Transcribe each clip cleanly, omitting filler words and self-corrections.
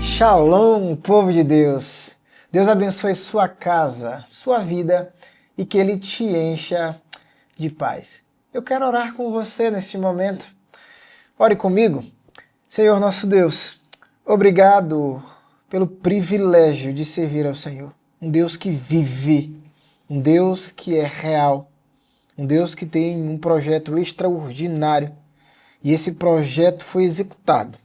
Shalom, povo de Deus. Deus abençoe sua casa, sua vida e que Ele te encha de paz. Eu quero orar com você neste momento. Ore comigo. Senhor nosso Deus, obrigado pelo privilégio de servir ao Senhor. Um Deus que vive, um Deus que é real, um Deus que tem um projeto extraordinário e esse projeto foi executado.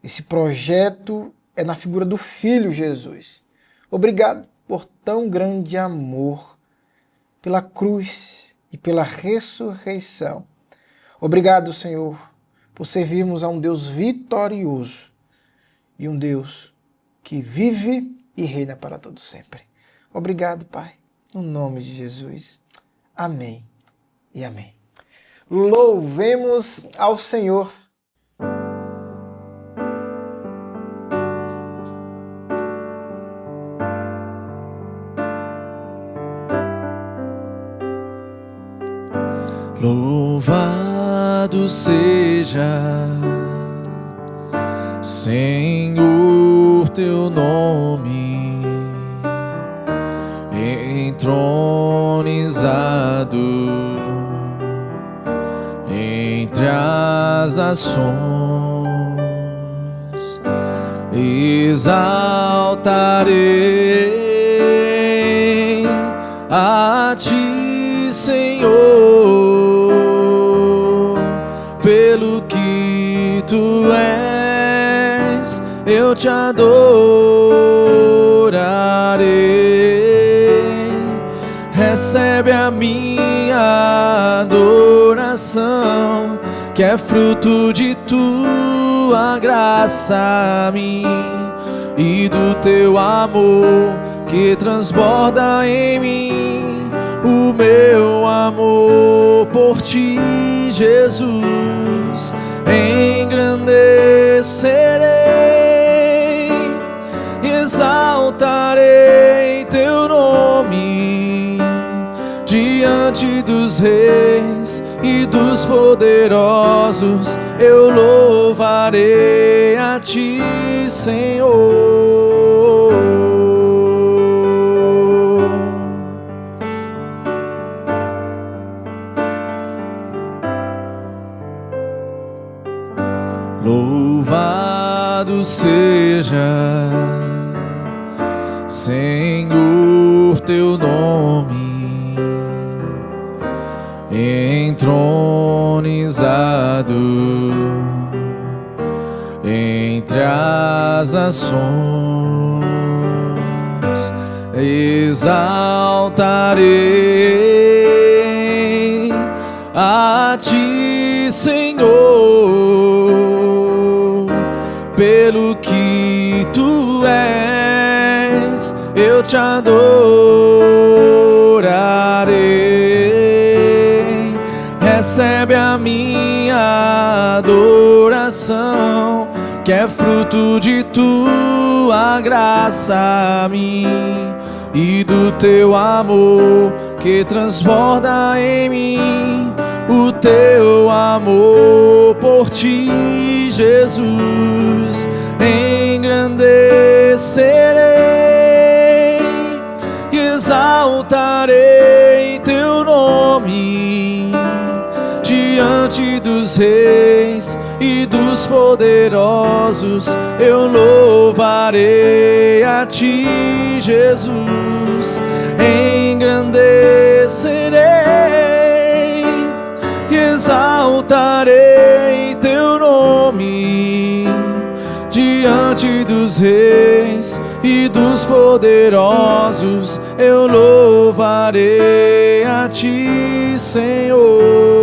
Esse projeto é na figura do Filho Jesus. Obrigado por tão grande amor, pela cruz e pela ressurreição. Obrigado, Senhor, por servirmos a um Deus vitorioso e um Deus que vive e reina para todo sempre. Obrigado, Pai, no nome de Jesus. Amém e amém. Louvemos ao Senhor. Louvado seja, Senhor, teu nome, entronizado entre as nações. Exaltarei a ti, Senhor, pelo que tu és, eu te adorarei. Recebe a minha adoração, que é fruto de tua graça a mim e do teu amor que transborda em mim. O meu amor por ti, Jesus, engrandecerei, exaltarei teu nome diante dos reis e dos poderosos. Eu louvarei a ti, Senhor. Louvado seja, Senhor, teu nome, entronizado entre as nações. Exaltarei a ti, Senhor, pelo que tu és, eu te adorarei. Recebe a minha adoração, que é fruto de tua graça a mim e do teu amor que transborda em mim. O teu amor por ti, Jesus, engrandecerei e exaltarei teu nome diante dos reis e dos poderosos. Eu louvarei a ti, Jesus, engrandecerei, exaltarei teu nome diante dos reis e dos poderosos. Eu louvarei a ti, Senhor.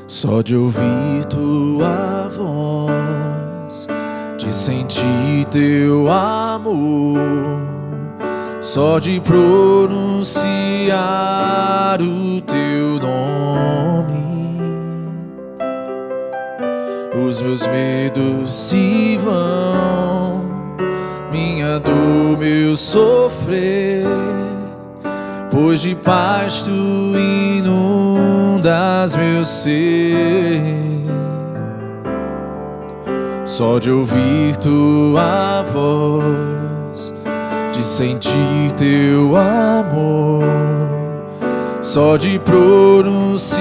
Só de ouvir tua voz, de sentir teu amor, só de pronunciar o teu nome. Os meus medos se vão, minha dor, meu sofrer, pois de paz tu inundas meu ser. Só de ouvir tua voz, de sentir teu amor, só de pronunciar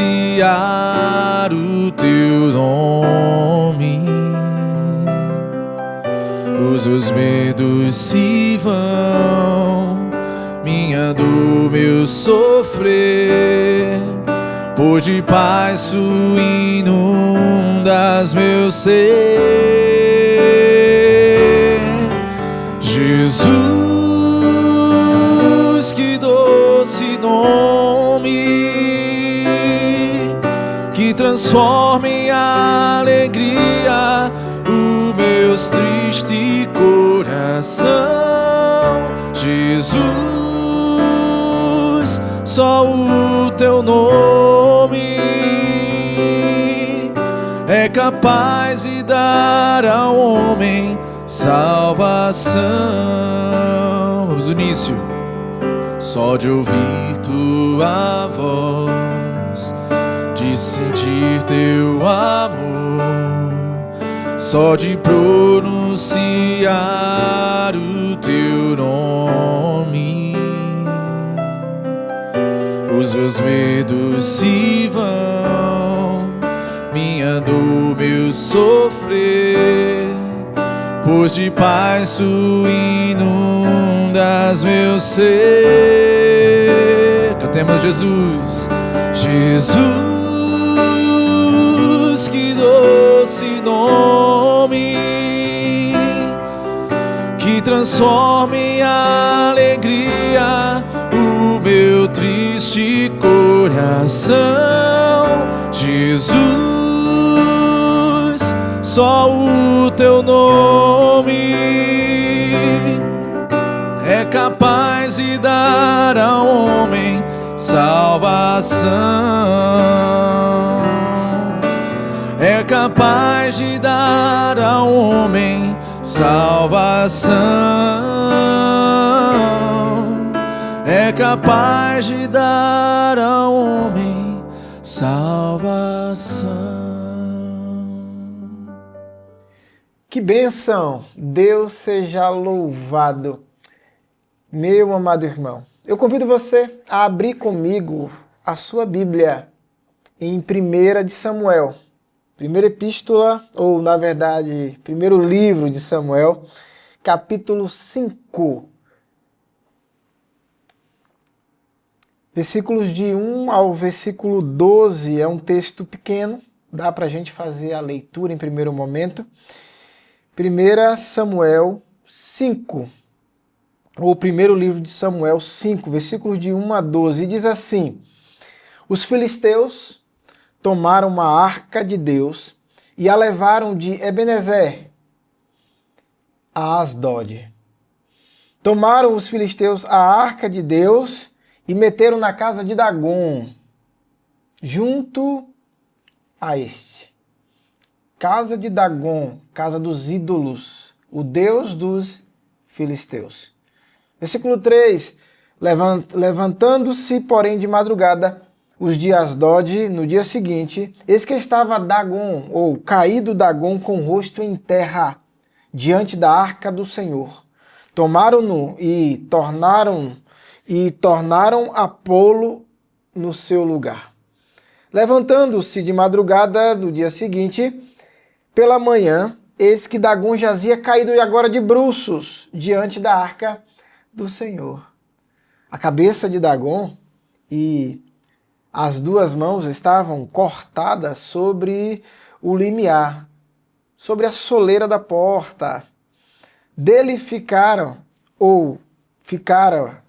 o teu nome, os meus medos se vão, minha dor, meu sofrer, pois de paz tu inundas meu ser. Jesus, que doce nome, que transforma em alegria o meu triste coração. Jesus, só o teu nome é capaz de dar ao homem salvação. Vamos no início. Só de ouvir tua voz, de sentir teu amor, só de pronunciar o teu nome, os meus medos se vão, minha dor, meu sofrer, pois de paz tu inundas meu ser. Cantemos Jesus. Jesus, que doce nome, que transforma em alegria o meu triste coração. Jesus, só o teu nome é capaz de dar ao homem salvação. É capaz de dar ao homem salvação. É capaz de dar ao homem salvação. Que bênção! Deus seja louvado. Meu amado irmão, eu convido você a abrir comigo a sua Bíblia em 1 de Samuel, primeira epístola, ou na verdade, primeiro livro de Samuel, capítulo 5. Versículos de 1 ao versículo 12, é um texto pequeno, dá para a gente fazer a leitura em primeiro momento. 1 Samuel 5, ou primeiro livro de Samuel 5, versículos de 1 a 12, e diz assim: Os filisteus tomaram uma arca de Deus e a levaram de Ebenezer a Asdod. Tomaram os filisteus a arca de Deus e meteram na casa de Dagom, junto a este. Casa de Dagom, casa dos ídolos, o Deus dos filisteus. Versículo 3. Levantando-se, porém, de madrugada, os de Asdod, no dia seguinte, eis que estava Dagom, ou caído Dagom, com o rosto em terra, diante da arca do Senhor. Tomaram-no e tornaram a pô-lo no seu lugar. Levantando-se de madrugada no dia seguinte, pela manhã, eis que Dagom jazia caído e agora de bruços diante da arca do Senhor. A cabeça de Dagom e as duas mãos estavam cortadas sobre o limiar, sobre a soleira da porta. Dele ficaram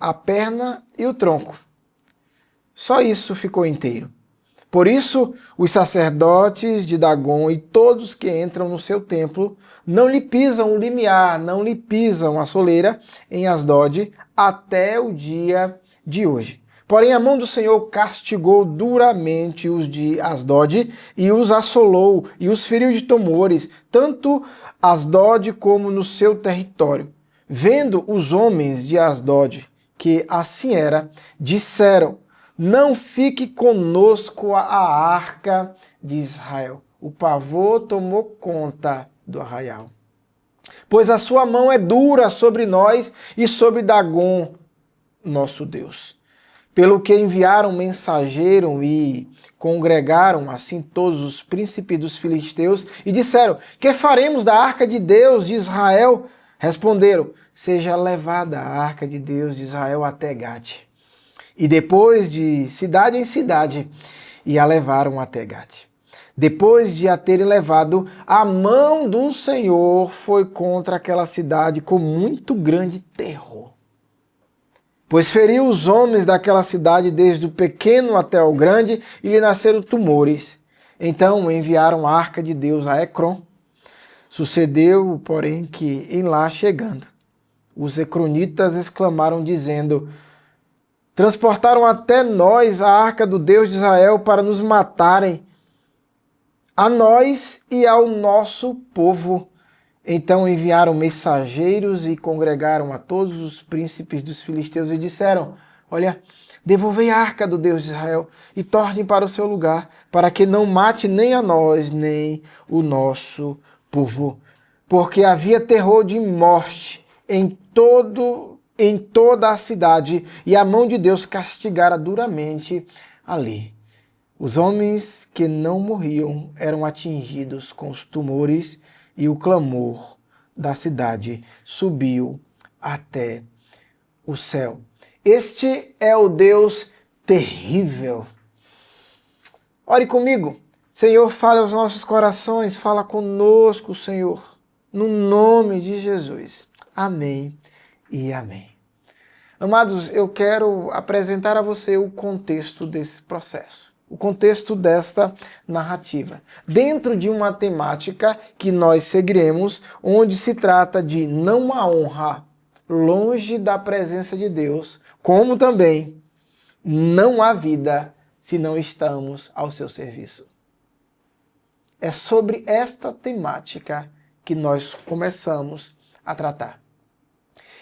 a perna e o tronco. Só isso ficou inteiro. Por isso, os sacerdotes de Dagom e todos que entram no seu templo não lhe pisam o limiar, não lhe pisam a soleira em Asdod até o dia de hoje. Porém, a mão do Senhor castigou duramente os de Asdod e os assolou e os feriu de tumores, tanto Asdod como no seu território. Vendo os homens de Asdod que assim era, disseram: não fique conosco a arca de Israel. O pavor tomou conta do arraial. Pois a sua mão é dura sobre nós e sobre Dagom, nosso Deus. Pelo que enviaram mensageiro e congregaram assim todos os príncipes dos filisteus e disseram: que faremos da arca de Deus de Israel? Responderam: seja levada a arca de Deus de Israel até Gate. E depois de cidade em cidade, e a levaram até Gate. Depois de a terem levado, a mão do Senhor foi contra aquela cidade com muito grande terror. Pois feriu os homens daquela cidade desde o pequeno até o grande, e lhe nasceram tumores. Então enviaram a arca de Deus a Ecrom. Sucedeu, porém, que em lá chegando, os ecronitas exclamaram, dizendo: transportaram até nós a arca do Deus de Israel para nos matarem, a nós e ao nosso povo. Então enviaram mensageiros e congregaram a todos os príncipes dos filisteus e disseram: olha, devolvei a arca do Deus de Israel e tornem para o seu lugar, para que não mate nem a nós, nem o nosso povo. Porque havia terror de morte em toda a cidade, e a mão de Deus castigara duramente ali. Os homens que não morriam eram atingidos com os tumores, e o clamor da cidade subiu até o céu. Este é o Deus terrível. Ore comigo. Senhor, fala aos nossos corações, fala conosco, Senhor, no nome de Jesus. Amém e amém. Amados, eu quero apresentar a você o contexto desse processo, o contexto desta narrativa, dentro de uma temática que nós seguiremos, onde se trata de não há honra longe da presença de Deus, como também não há vida se não estamos ao seu serviço. É sobre esta temática que nós começamos a tratar.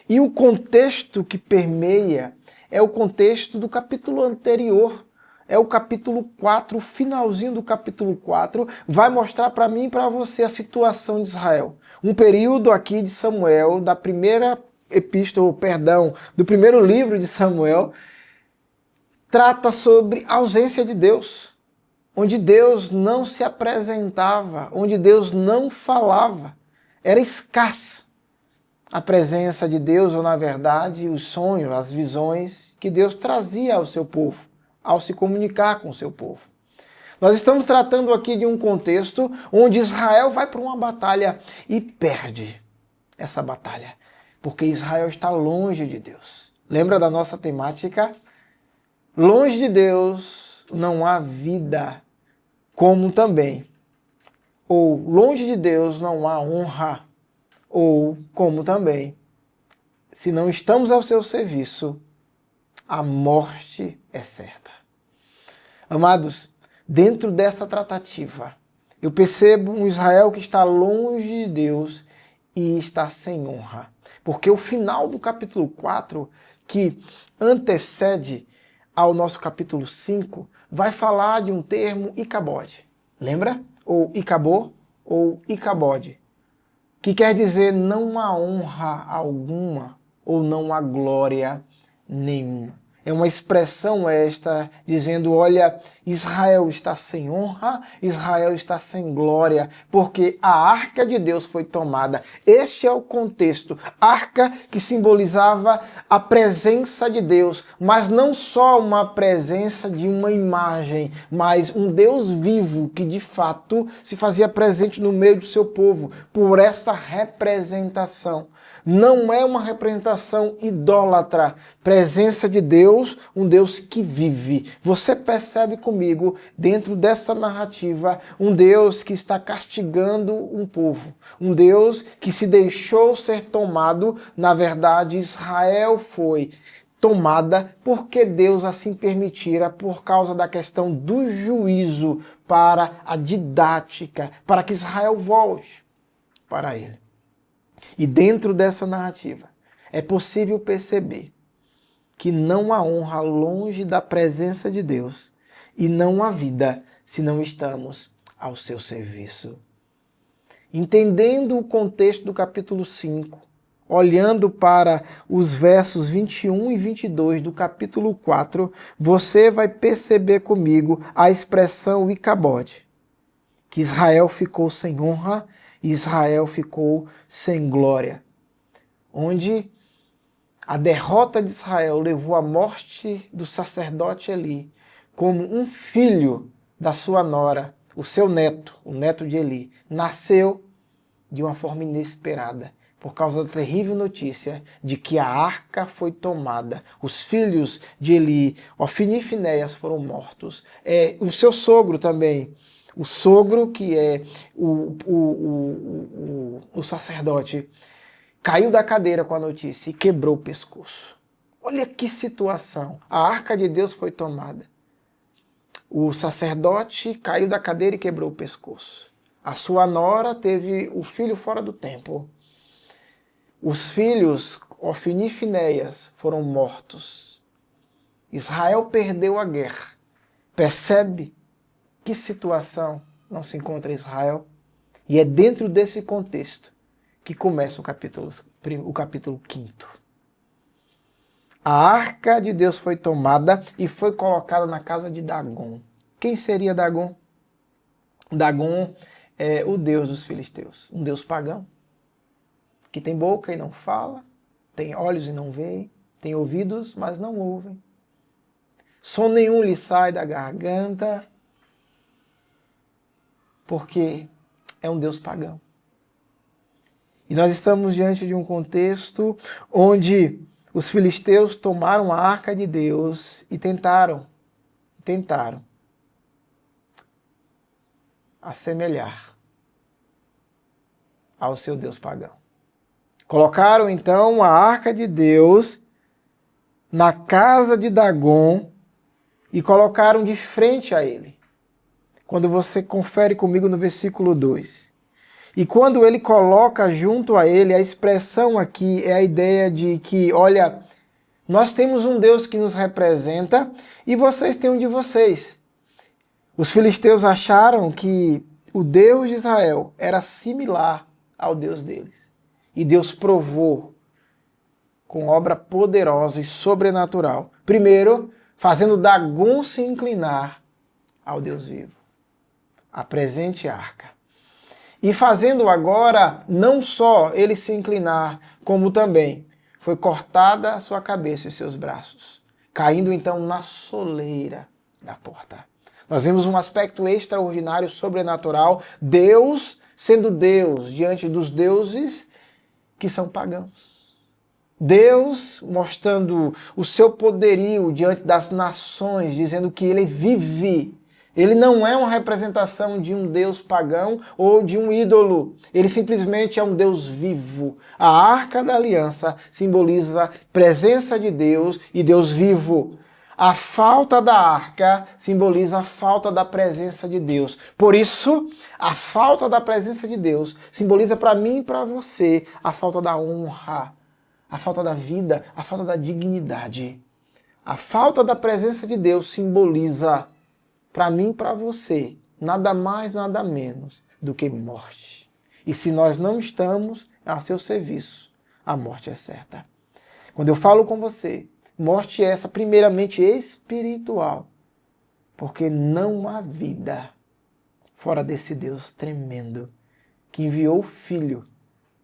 E o contexto que permeia é o contexto do capítulo anterior. É o capítulo 4, o finalzinho do capítulo 4, vai mostrar para mim e para você a situação de Israel. Um período aqui de Samuel, da primeira epístola, do primeiro livro de Samuel, trata sobre a ausência de Deus, onde Deus não se apresentava, onde Deus não falava, era escassa a presença de Deus, ou na verdade, os sonhos, as visões que Deus trazia ao seu povo, ao se comunicar com o seu povo. Nós estamos tratando aqui de um contexto onde Israel vai para uma batalha e perde essa batalha, porque Israel está longe de Deus. Lembra da nossa temática? Longe de Deus não há vida, como também, ou longe de Deus não há honra, ou como também, se não estamos ao seu serviço, a morte é certa. Amados, dentro dessa tratativa, eu percebo um Israel que está longe de Deus e está sem honra. Porque o final do capítulo 4, que antecede ao nosso capítulo 5, vai falar de um termo Icabode. Lembra? Ou Icabô, ou Icabode. Que quer dizer não há honra alguma, ou não há glória nenhuma. É uma expressão esta dizendo, olha, Israel está sem honra, Israel está sem glória, porque a arca de Deus foi tomada. Este é o contexto. Arca que simbolizava a presença de Deus, mas não só uma presença de uma imagem, mas um Deus vivo que de fato se fazia presente no meio do seu povo, por essa representação. Não é uma representação idólatra. Presença de Deus Deus, um Deus que vive. Você percebe comigo, dentro dessa narrativa, um Deus que está castigando um povo. Um Deus que se deixou ser tomado. Na verdade, Israel foi tomada porque Deus assim permitira, por causa da questão do juízo, para a didática, para que Israel volte para ele. E dentro dessa narrativa, é possível perceber que não há honra longe da presença de Deus e não há vida se não estamos ao seu serviço. Entendendo o contexto do capítulo 5, olhando para os versos 21 e 22 do capítulo 4, você vai perceber comigo a expressão Icabode, que Israel ficou sem honra e Israel ficou sem glória, onde a derrota de Israel levou à morte do sacerdote Eli, como um filho da sua nora, o seu neto, o neto de Eli, nasceu de uma forma inesperada, por causa da terrível notícia de que a arca foi tomada. Os filhos de Eli, Ofni e Finéias, foram mortos. O seu sogro também, o sogro que é o sacerdote, caiu da cadeira com a notícia e quebrou o pescoço. Olha que situação. A arca de Deus foi tomada. O sacerdote caiu da cadeira e quebrou o pescoço. A sua nora teve o filho fora do templo. Os filhos, Ofni e Finéias, foram mortos. Israel perdeu a guerra. Percebe que situação não se encontra Israel? E é dentro desse contexto que começa o capítulo 5. A arca de Deus foi tomada e foi colocada na casa de Dagon. Quem seria Dagon? Dagon é o deus dos filisteus, um deus pagão, que tem boca e não fala, tem olhos e não veem, tem ouvidos, mas não ouvem. Som nenhum lhe sai da garganta, porque é um deus pagão. E nós estamos diante de um contexto onde os filisteus tomaram a arca de Deus e tentaram assemelhar ao seu Deus pagão. Colocaram então a arca de Deus na casa de Dagon e colocaram de frente a ele. Quando você confere comigo no versículo 2. E quando ele coloca junto a ele, a expressão aqui é a ideia de que, olha, nós temos um Deus que nos representa e vocês têm um de vocês. Os filisteus acharam que o Deus de Israel era similar ao Deus deles. E Deus provou com obra poderosa e sobrenatural. Primeiro, fazendo Dagon se inclinar ao Deus vivo, a presente arca. E fazendo agora, não só ele se inclinar, como também foi cortada a sua cabeça e seus braços, caindo então na soleira da porta. Nós vemos um aspecto extraordinário, sobrenatural, Deus sendo Deus diante dos deuses que são pagãos. Deus mostrando o seu poderio diante das nações, dizendo que ele vive. Ele não é uma representação de um Deus pagão ou de um ídolo. Ele simplesmente é um Deus vivo. A Arca da Aliança simboliza a presença de Deus e Deus vivo. A falta da arca simboliza a falta da presença de Deus. Por isso, a falta da presença de Deus simboliza para mim e para você a falta da honra, a falta da vida, a falta da dignidade. A falta da presença de Deus simboliza para mim e para você nada mais, nada menos do que morte. E se nós não estamos a seu serviço, a morte é certa. Quando eu falo com você, morte é essa, primeiramente espiritual, porque não há vida fora desse Deus tremendo que enviou o Filho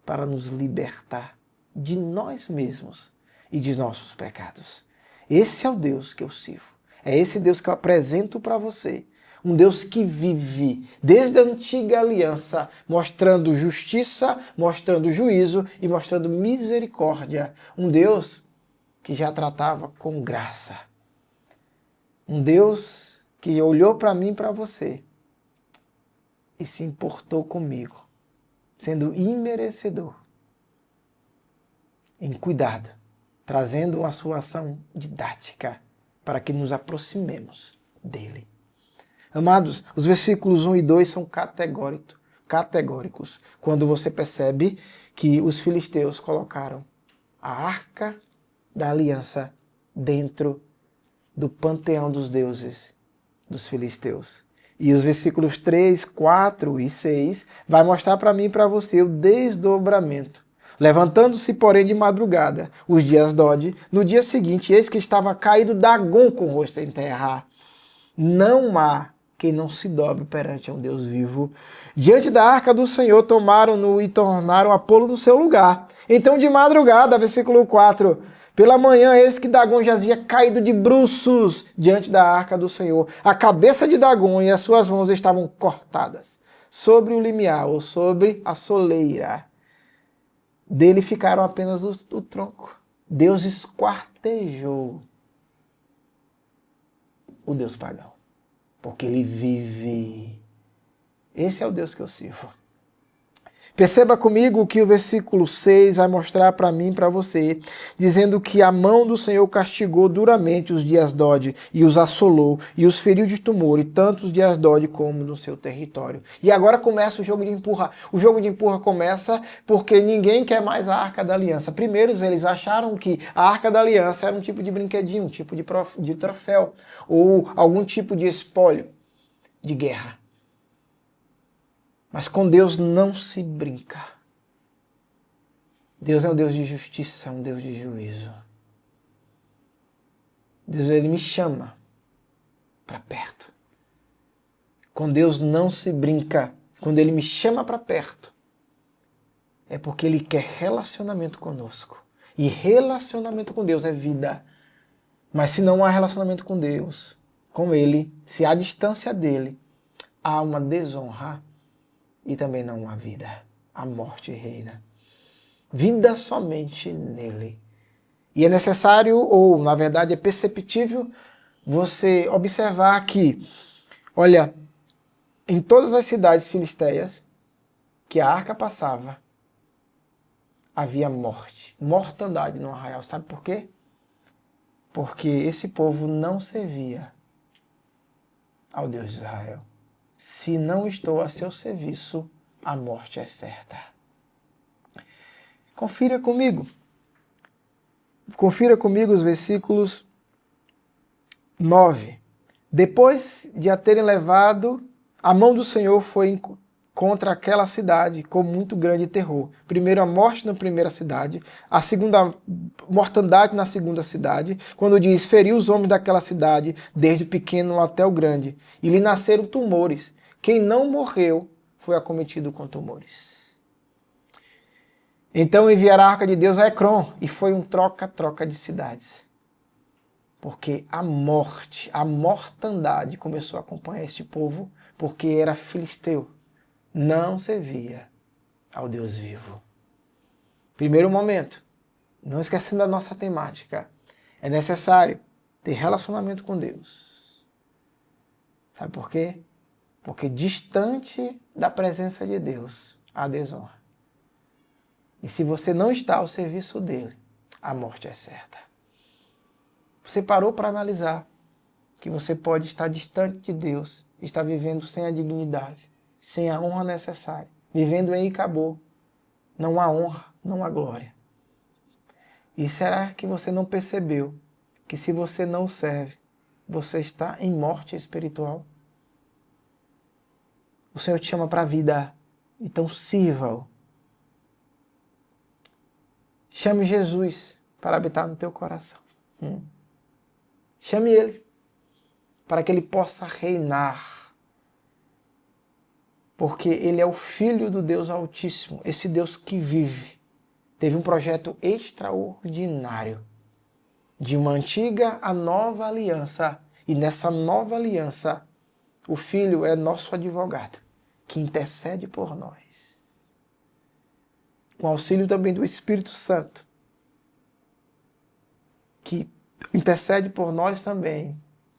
para nos libertar de nós mesmos e de nossos pecados. Esse é o Deus que eu sirvo. É esse Deus que eu apresento para você. Um Deus que vive desde a antiga aliança, mostrando justiça, mostrando juízo e mostrando misericórdia. Um Deus que já tratava com graça Um Deus que olhou para mim e para você e se importou comigo, sendo imerecedor, em cuidado, trazendo uma sua ação didática para que nos aproximemos dele. Amados, os versículos 1 e 2 são categóricos, quando você percebe que os filisteus colocaram a arca da aliança dentro do panteão dos deuses dos filisteus. E os versículos 3, 4 e 6 vai mostrar para mim e para você o desdobramento. Levantando-se, porém, de madrugada, os dias Dode, no dia seguinte, eis que estava caído Dagom com o rosto em terra. Não há quem não se dobre perante um Deus vivo. Diante da arca do Senhor, tomaram-no e tornaram a pô-lo no seu lugar. Então, de madrugada, versículo 4, pela manhã, eis que Dagom jazia caído de bruços diante da arca do Senhor. A cabeça de Dagom e as suas mãos estavam cortadas sobre o limiar, ou sobre a soleira. Dele ficaram apenas o tronco. Deus esquartejou o Deus pagão, porque ele vive. Esse é o Deus que eu sirvo. Perceba comigo que o versículo 6 vai mostrar para mim e para você, dizendo que a mão do Senhor castigou duramente os de Asdod e os assolou e os feriu de tumor, e tanto os de Asdod como no seu território. E agora começa o jogo de empurra. O jogo de empurra começa porque ninguém quer mais a Arca da Aliança. Primeiro, eles acharam que a Arca da Aliança era um tipo de brinquedinho, um tipo de troféu, ou algum tipo de espólio de guerra. Mas com Deus não se brinca. Deus é um Deus de justiça, é um Deus de juízo. Deus, ele me chama para perto. Com Deus não se brinca. Quando ele me chama para perto, é porque ele quer relacionamento conosco. E relacionamento com Deus é vida. Mas se não há relacionamento com Deus, com ele, se há distância dele, há uma desonra. E também não há vida. A morte reina. Vida somente nele. E é necessário, ou na verdade é perceptível, você observar que, olha, em todas as cidades filisteias que a arca passava, havia morte. Mortandade no arraial. Sabe por quê? Porque esse povo não servia ao Deus de Israel. Se não estou a seu serviço, a morte é certa. Confira comigo. Confira comigo os versículos 9. Depois de a terem levado, a mão do Senhor foi contra aquela cidade com muito grande terror. Primeiro a morte na primeira cidade, a segunda mortandade na segunda cidade, quando diz, feriu os homens daquela cidade, desde o pequeno até o grande, e lhe nasceram tumores. Quem não morreu foi acometido com tumores. Então enviará a arca de Deus a Ecrom, e foi um troca-troca de cidades. Porque a morte, a mortandade começou a acompanhar este povo, porque era filisteu. Não servia ao Deus vivo. Primeiro momento, não esquecendo da nossa temática, é necessário ter relacionamento com Deus. Sabe por quê? Porque distante da presença de Deus, há desonra. E se você não está ao serviço dele, a morte é certa. Você parou para analisar que você pode estar distante de Deus, estar vivendo sem a dignidade, sem a honra necessária, vivendo em Icabô. Não há honra, não há glória. E será que você não percebeu que se você não serve, você está em morte espiritual? O Senhor te chama para a vida, então sirva-o. Chame Jesus para habitar no teu coração. Chame Ele para que Ele possa reinar. Porque Ele é o Filho do Deus Altíssimo, esse Deus que vive. Teve um projeto extraordinário de uma antiga a nova aliança. E nessa nova aliança, o Filho é nosso advogado, que intercede por nós. Com auxílio também do Espírito Santo, que intercede por nós também,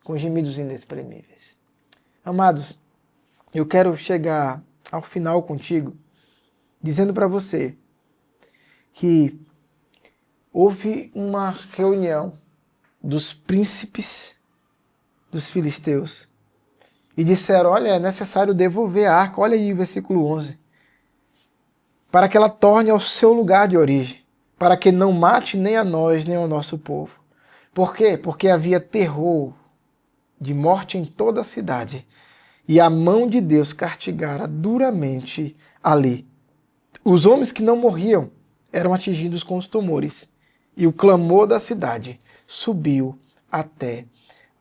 com gemidos inexprimíveis. Amados, eu quero chegar ao final contigo, dizendo para você que houve uma reunião dos príncipes dos filisteus e disseram, olha, é necessário devolver a arca, olha aí o versículo 11, para que ela torne ao seu lugar de origem, para que não mate nem a nós, nem ao nosso povo. Por quê? Porque havia terror de morte em toda a cidade, e a mão de Deus castigara duramente ali. Os homens que não morriam eram atingidos com os tumores, e o clamor da cidade subiu até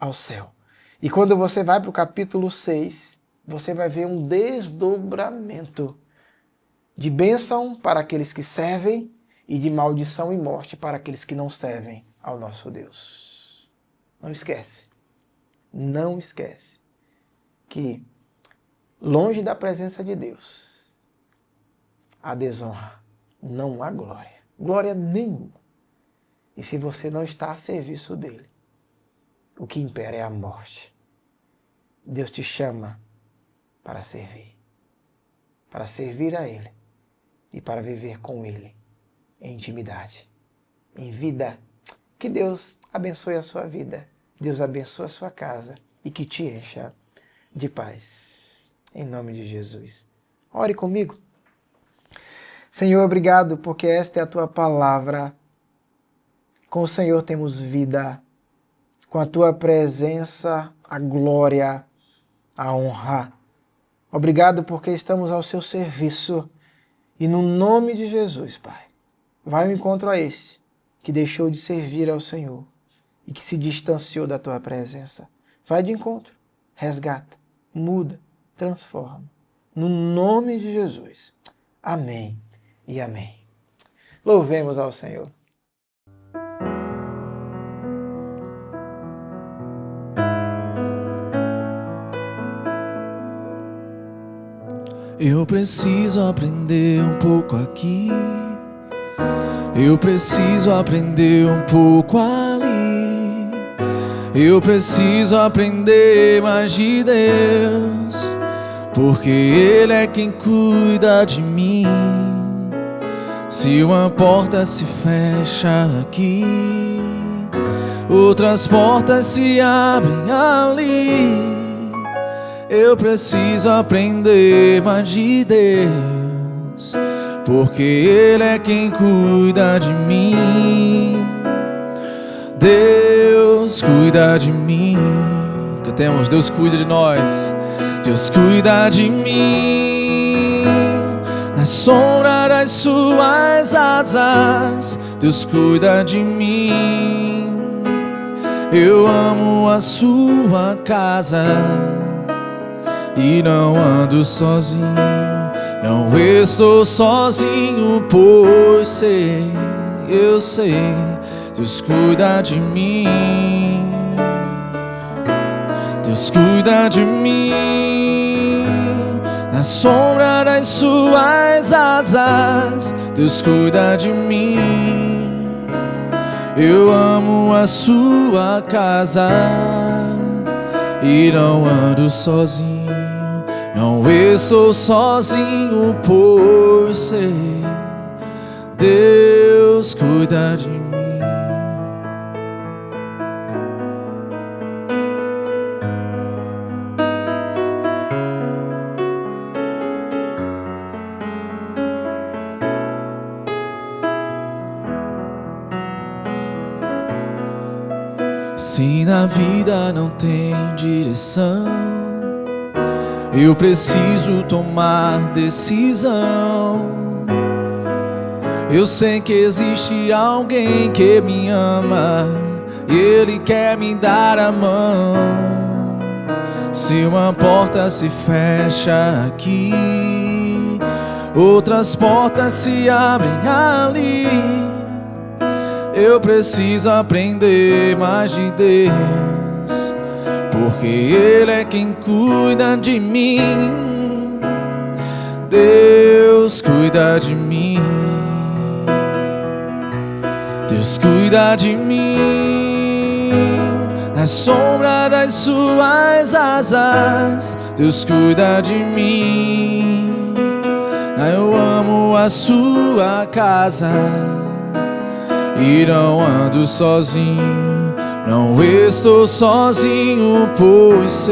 ao céu. E quando você vai para o capítulo 6, você vai ver um desdobramento de bênção para aqueles que servem e de maldição e morte para aqueles que não servem ao nosso Deus. Não esquece que longe da presença de Deus, a desonra, não há glória. Glória nenhuma. E se você não está a serviço dele, o que impera é a morte. Deus te chama para servir a ele e para viver com ele em intimidade, em vida. Que Deus abençoe a sua vida, Deus abençoe a sua casa e que te encha de paz. Em nome de Jesus. Ore comigo. Senhor, obrigado porque esta é a tua palavra. Com o Senhor temos vida, com a tua presença, a glória, a honra. Obrigado porque estamos ao seu serviço e no nome de Jesus, Pai, vai ao encontro a esse que deixou de servir ao Senhor e que se distanciou da tua presença. Vai de encontro, resgata, muda, transforma. No nome de Jesus. Amém e amém. Louvemos ao Senhor. Eu preciso aprender um pouco aqui, eu preciso aprender um pouco ali, eu preciso aprender mais de Deus, porque Ele é quem cuida de mim. Se uma porta se fecha aqui, outras portas se abrem ali. Eu preciso aprender mais de Deus, porque Ele é quem cuida de mim. Deus cuida de mim. Cantemos, Deus cuida de nós. Deus cuida de mim. Na sombra das suas asas, Deus cuida de mim. Eu amo a sua casa e não ando sozinho, não estou sozinho, pois eu sei, Deus cuida de mim. Deus cuida de mim. Na sombra das suas asas, Deus cuida de mim. Eu amo a sua casa e não ando sozinho, não estou sozinho, pois sei, Deus cuida de mim. Se na vida não tem direção, eu preciso tomar decisão. Eu sei que existe alguém que me ama, Ele quer me dar a mão. Se uma porta se fecha aqui, outras portas se abrem ali. Eu preciso aprender mais de Deus, porque Ele é quem cuida de mim. Deus cuida de mim. Deus cuida de mim. Na sombra das suas asas, Deus cuida de mim. Eu amo a sua casa e não ando sozinho, não estou sozinho, pois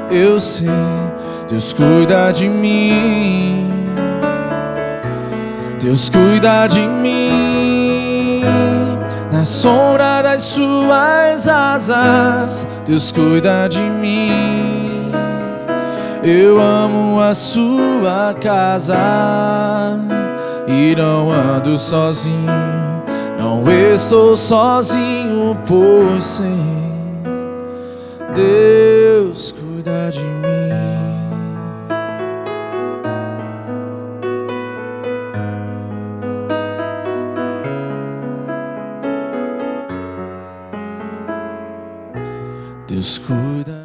eu sei, Deus cuida de mim. Deus cuida de mim. Na sombra das suas asas, Deus cuida de mim. Eu amo a sua casa e não ando sozinho, não estou sozinho, pois sei, Deus cuida de mim. Deus cuida